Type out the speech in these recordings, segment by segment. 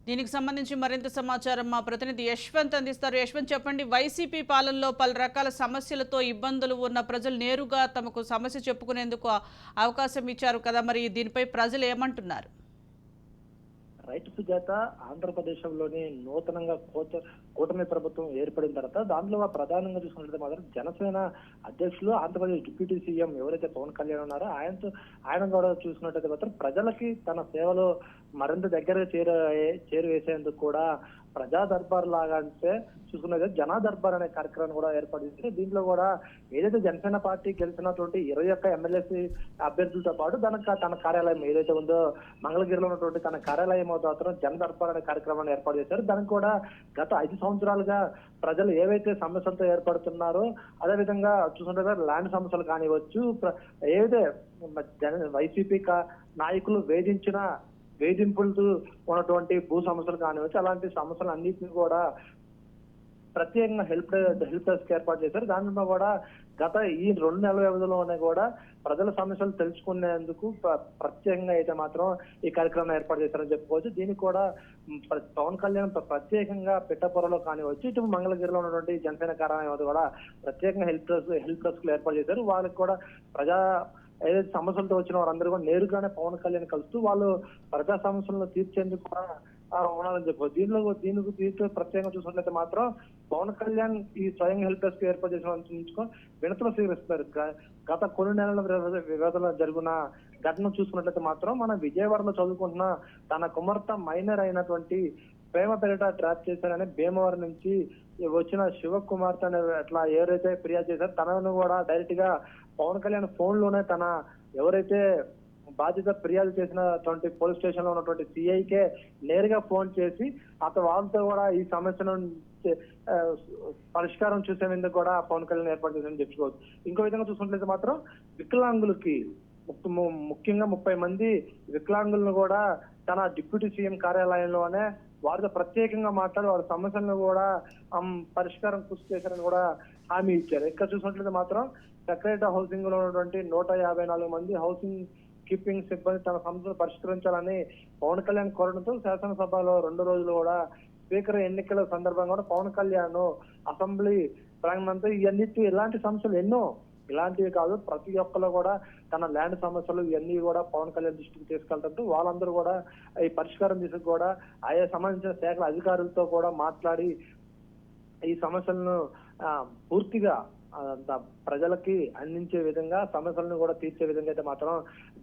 దీనికి సంబంధించి మరింత సమాచారం మా ప్రతినిధి యశ్వంత్ అందిస్తారు. యశ్వంత్, చెప్పండి. వైసీపీ పాలనలో పలు రకాల సమస్యలతో ఇబ్బందులు ఉన్న ప్రజలు నేరుగా తమకు సమస్య చెప్పుకునేందుకు అవకాశం ఇచ్చారు కదా, మరి దీనిపై ప్రజలు ఏమంటున్నారు? రైతు సుజాత ఆంధ్రప్రదేశ్లోని నూతనంగా కూటమి ప్రభుత్వం ఏర్పడిన తర్వాత దాంట్లో ప్రధానంగా చూసుకున్నట్లయితే మాత్రం జనసేన అధ్యక్షులు ఆంధ్రప్రదేశ్ డిప్యూటీ సీఎం ఎవరైతే పవన్ కళ్యాణ్ ఉన్నారో ఆయన కూడా చూసుకున్నట్లయితే మాత్రం ప్రజలకి తన సేవలు మరింత దగ్గరగా చేరువేసేందుకు కూడా ప్రజా దర్బార్ లాగా అంటే చూసుకున్నది జనా దర్బార్ అనే కార్యక్రమం కూడా ఏర్పాటు చేసి దీంట్లో కూడా ఏదైతే జనసేన పార్టీ గెలిచినటువంటి 21 ఎమ్మెల్యేసీ అభ్యర్థులతో పాటు తన కార్యాలయం ఏదైతే ఉందో మంగళగిరిలో ఉన్నటువంటి తన కార్యాలయం మాత్రం జన దర్బార్ అనే కార్యక్రమాన్ని ఏర్పాటు చేశారు. దానికి కూడా గత 5 సంవత్సరాలుగా ప్రజలు ఏవైతే సమస్యలతో ఏర్పడుతున్నారో అదేవిధంగా చూసుకుంటే ల్యాండ్ సమస్యలు కానివచ్చు, ఏదైతే వైసీపీ నాయకులు వేధింపులతో ఉన్నటువంటి భూ సమస్యలు కానివచ్చు, అలాంటి సమస్యలు అన్నింటినీ కూడా ప్రత్యేకంగా హెల్ప్ డెస్క్ ఏర్పాటు చేశారు. దాంట్లో కూడా గత ఈ 2 నెలల వ్యవధిలోనే కూడా ప్రజల సమస్యలు తెలుసుకునేందుకు ప్రత్యేకంగా అయితే మాత్రం ఈ కార్యక్రమం ఏర్పాటు చేశారని చెప్పుకోవచ్చు. దీనికి కూడా పవన్ కళ్యాణ్ ప్రత్యేకంగా పిట్టపురలో కానివచ్చు, ఇటు మంగళగిరిలో ఉన్నటువంటి జనసేన కార్యాలయం కూడా ప్రత్యేకంగా హెల్ప్ డెస్క్ ఏర్పాటు చేశారు. వాళ్ళకి కూడా ఏదైతే సమస్యలతో వచ్చిన వారందరూ కూడా నేరుగానే పవన్ కళ్యాణ్ కలుస్తూ వాళ్ళు ప్రజా సమస్యలను తీర్చేందుకు కూడా ఉండాలని చెప్పవచ్చు. దీనికి తీర్చే ప్రత్యేకంగా చూసినట్లయితే మాత్రం పవన్ కళ్యాణ్ ఈ స్వయం హెల్ప్ డెస్క్ ఏర్పాటు చేసిన వినతులు స్వీకరిస్తున్నారు. గత కొన్ని నెలల వ్యవధిలో జరిగిన ఘటన చూసుకున్నట్లయితే మాత్రం మన విజయవాడలో చదువుకుంటున్న తన కుమార్తె మైనర్ అయినటువంటి ప్రేమ పేరిట ట్రాప్ చేశారని భీమవరం నుంచి వచ్చిన శివకుమార్తె అనే అట్లా ఎవరైతే ఫిర్యాదు చేశారో తనను కూడా డైరెక్ట్ గా పవన్ కళ్యాణ్ ఫోన్ లోనే తన ఎవరైతే బాధ్యత ఫిర్యాదు చేసినటువంటి పోలీస్ స్టేషన్ లో ఉన్నటువంటి సిఐకే నేరుగా ఫోన్ చేసి వాళ్ళతో కూడా ఈ సమస్యను పరిష్కారం చూసేందుకు కూడా పవన్ కళ్యాణ్ ఏర్పాటు చేశారని చెప్పుకోవచ్చు. ఇంకో విధంగా చూసుకుంటే మాత్రం వికలాంగులకి ముఖ్యంగా 30 మంది వికలాంగులను కూడా తన డిప్యూటీ సీఎం కార్యాలయంలోనే వారితో ప్రత్యేకంగా మాట్లాడి వారి సమస్యలను కూడా పరిష్కారం కృషి చేశారని కూడా హామీ ఇచ్చారు. ఇక్కడ చూసినట్లయితే మాత్రం సెక్రటరీ హౌసింగ్ లో ఉన్నటువంటి 154 మంది హౌసింగ్ కీపింగ్ సిబ్బంది తన సమస్యలు పరిష్కరించాలని పవన్ కళ్యాణ్ కోరడంతో శాసనసభలో 2 రోజులు కూడా స్పీకర్ ఎన్నికల సందర్భంగా కూడా పవన్ కళ్యాణ్ అసెంబ్లీ ప్రాంగణంతో ఇలాంటి సమస్యలు ఎన్నో ఇలాంటివి కాదు ప్రతి ఒక్కరు కూడా తన ల్యాండ్ సమస్యలు ఇవన్నీ కూడా పవన్ కళ్యాణ్ దృష్టికి తీసుకెళ్తుంటూ వాళ్ళందరూ కూడా ఈ పరిష్కారం తీసుకు కూడా ఆయా సంబంధించిన శాఖల అధికారులతో కూడా మాట్లాడి ఈ సమస్యలను పూర్తిగా ప్రజలకి అందించే విధంగా సమస్యలను కూడా తీర్చే విధంగా అయితే మాత్రం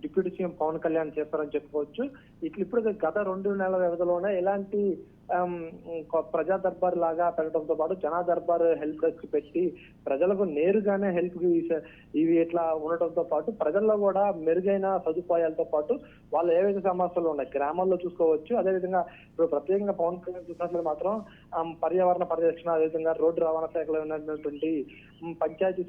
డిప్యూటీ సీఎం పవన్ కళ్యాణ్ చేస్తారని చెప్పుకోవచ్చు. ఇప్పుడు గత 2 నెలల వ్యవధిలోనే ఇలాంటి ప్రజా దర్బార్ లాగా పెట్టడంతో పాటు జనా దర్బార్ హెల్ప్ డెస్క్ పెట్టి ప్రజలకు నేరుగానే హెల్ప్ ఇవి ఇట్లా ఉండటంతో పాటు ప్రజల్లో కూడా మెరుగైన సదుపాయాలతో పాటు వాళ్ళు ఏవైతే సమస్యలు ఉన్నాయి గ్రామాల్లో చూసుకోవచ్చు. అదేవిధంగా ఇప్పుడు ప్రత్యేకంగా పవన్ కళ్యాణ్ చూసినట్లు మాత్రం పర్యావరణ పరిరక్షణ, అదేవిధంగా రోడ్డు రవాణా శాఖలో ఉన్నటువంటి పంచాయతీ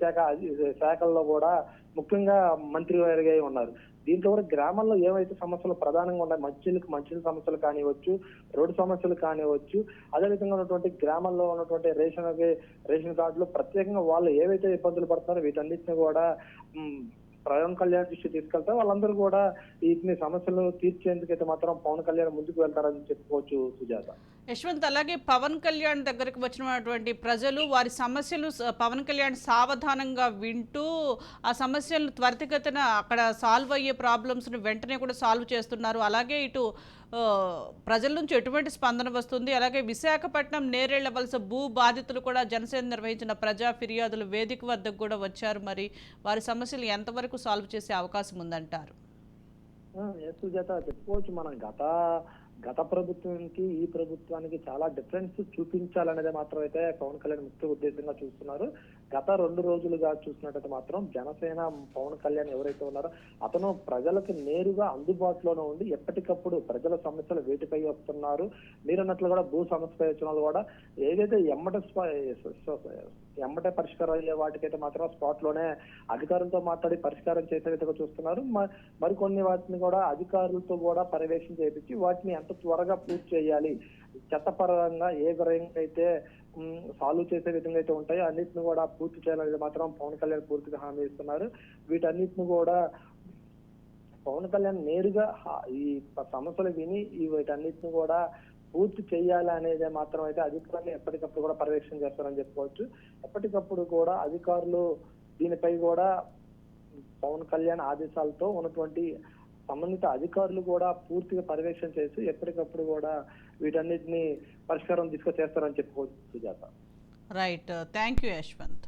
శాఖల్లో కూడా ముఖ్యంగా మంత్రి గారిగా ఉన్నారు. దీంట్లో కూడా గ్రామాల్లో ఏవైతే సమస్యలు ప్రధానంగా ఉన్నాయి మంచినీళ్ళ సమస్యలు కానివచ్చు, రోడ్డు సమస్యలు కానివచ్చు, అదేవిధంగా ఉన్నటువంటి గ్రామాల్లో ఉన్నటువంటి రేషన్ కార్డులు ప్రత్యేకంగా వాళ్ళు ఏవైతే ఇబ్బందులు పడుతున్నారో వీటన్నిటిని కూడా పవన్ కళ్యాణ్ దృష్టి తీసుకెళ్తారు. వాళ్ళందరూ కూడా వీటిని సమస్యలు తీర్చేందుకైతే మాత్రం పవన్ కళ్యాణ్ ముందుకు వెళ్తారని చెప్పుకోవచ్చు సుజాత. యశ్వంత్, అలాగే పవన్ కళ్యాణ్ దగ్గరకు వచ్చినటువంటి ప్రజలు వారి సమస్యలు పవన్ కళ్యాణ్ సావధానంగా వింటూ ఆ సమస్యలను త్వరితగతిన అక్కడ సాల్వ్ అయ్యే ప్రాబ్లమ్స్ను వెంటనే కూడా సాల్వ్ చేస్తున్నారు. అలాగే ఇటు ప్రజల నుంచి ఎటువంటి స్పందన వస్తుంది? అలాగే విశాఖపట్నం నేరేళ్ల వలస భూ బాధితులు కూడా జనసేన నిర్వహించిన ప్రజా ఫిర్యాదుల వేదిక వద్దకు కూడా వచ్చారు. మరి వారి సమస్యలు ఎంతవరకు సాల్వ్ చేసే అవకాశం ఉందంటారు? సుజాత చెప్పుకోవచ్చు మనం గత ప్రభుత్వానికి ఈ ప్రభుత్వానికి చాలా డిఫరెన్స్ చూపించాలనేది మాత్రం అయితే పవన్ కళ్యాణ్ ముఖ్య ఉద్దేశంగా చూస్తున్నారు. గత 2 రోజులుగా చూసినట్టయితే మాత్రం జనసేన పవన్ కళ్యాణ్ ఎవరైతే ఉన్నారో అతను ప్రజలకు నేరుగా అందుబాటులోనే ఉండి ఎప్పటికప్పుడు ప్రజల సమస్యలు వేటిపై వస్తున్నారు. మీరన్నట్లు కూడా భూ సమస్య వచ్చిన కూడా ఏదైతే ఎమ్మటే పరిష్కారం అయ్యే వాటికైతే మాత్రం స్పాట్ లోనే అధికారులతో మాట్లాడి పరిష్కారం చేసే విధంగా చూస్తున్నారు. మరికొన్ని వాటిని కూడా అధికారులతో కూడా పర్యవేక్షణ చేయించి వాటిని ఎంత త్వరగా పూర్తి చేయాలి, చట్టపరంగా ఏ విధంగా అయితే సాల్వ్ చేసే విధంగా అయితే ఉంటాయో అన్నిటిని కూడా పూర్తి చేయాలనేది మాత్రం పవన్ కళ్యాణ్ పూర్తిగా హామీ ఇస్తున్నారు. వీటన్నిటిని కూడా పవన్ కళ్యాణ్ నేరుగా ఈ సమస్యలు విని వీటన్నిటిని కూడా పూర్తి చేయాలి అనేది మాత్రం అయితే అధికారులు ఎప్పటికప్పుడు కూడా పర్యవేక్షణ చేస్తారని చెప్పుకోవచ్చు. ఎప్పటికప్పుడు కూడా అధికారులు దీనిపై కూడా పవన్ కళ్యాణ్ ఆదేశాలతో ఉన్నటువంటి సంబంధిత అధికారులు కూడా పూర్తిగా పర్యవేక్షణ చేసి ఎప్పటికప్పుడు కూడా వీటన్నిటిని పరిష్కారం తీసుకొచ్చేస్తారని చెప్పుకోవచ్చు Sujatha. Right, thank you Yashwant.